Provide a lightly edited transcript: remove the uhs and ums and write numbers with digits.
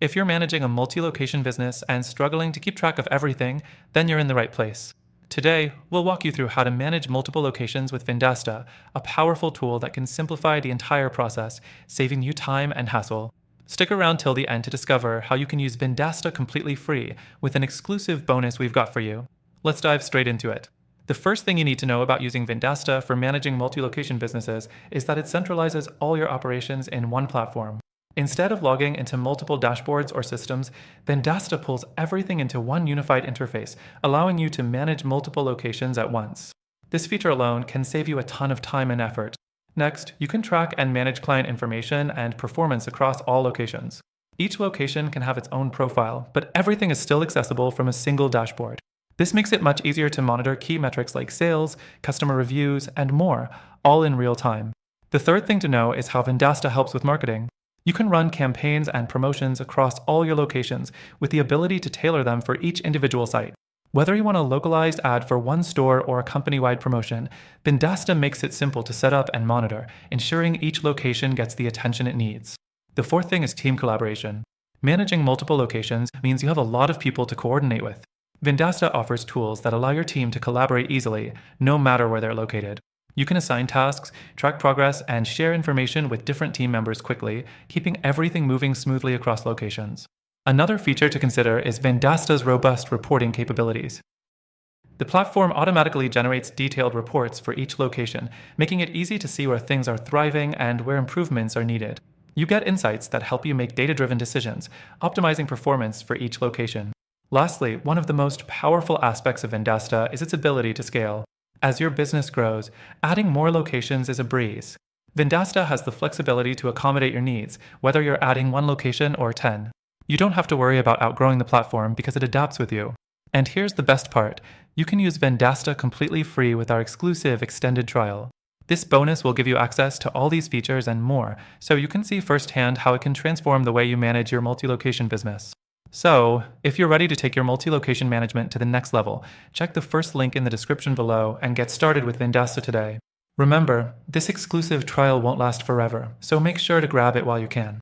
If you're managing a multi-location business and struggling to keep track of everything, then you're in the right place. Today, we'll walk you through how to manage multiple locations with Vendasta, a powerful tool that can simplify the entire process, saving you time and hassle. Stick around till the end to discover how you can use Vendasta completely free with an exclusive bonus we've got for you. Let's dive straight into it. The first thing you need to know about using Vendasta for managing multi-location businesses is that it centralizes all your operations in one platform. Instead of logging into multiple dashboards or systems, Vendasta pulls everything into one unified interface, allowing you to manage multiple locations at once. This feature alone can save you a ton of time and effort. Next, you can track and manage client information and performance across all locations. Each location can have its own profile, but everything is still accessible from a single dashboard. This makes it much easier to monitor key metrics like sales, customer reviews, and more, all in real time. The third thing to know is how Vendasta helps with marketing. You can run campaigns and promotions across all your locations with the ability to tailor them for each individual site. Whether you want a localized ad for one store or a company-wide promotion, Vendasta makes it simple to set up and monitor, ensuring each location gets the attention it needs. The fourth thing is team collaboration. Managing multiple locations means you have a lot of people to coordinate with. Vendasta offers tools that allow your team to collaborate easily, no matter where they're located. You can assign tasks, track progress, and share information with different team members quickly, keeping everything moving smoothly across locations. Another feature to consider is Vendasta's robust reporting capabilities. The platform automatically generates detailed reports for each location, making it easy to see where things are thriving and where improvements are needed. You get insights that help you make data-driven decisions, optimizing performance for each location. Lastly, one of the most powerful aspects of Vendasta is its ability to scale. As your business grows, adding more locations is a breeze. Vendasta has the flexibility to accommodate your needs, whether you're adding one location or 10. You don't have to worry about outgrowing the platform because it adapts with you. And here's the best part. You can use Vendasta completely free with our exclusive extended trial. This bonus will give you access to all these features and more, so you can see firsthand how it can transform the way you manage your multi-location business. So, if you're ready to take your multi-location management to the next level, check the first link in the description below and get started with Vendasta today. Remember, this exclusive trial won't last forever, so make sure to grab it while you can.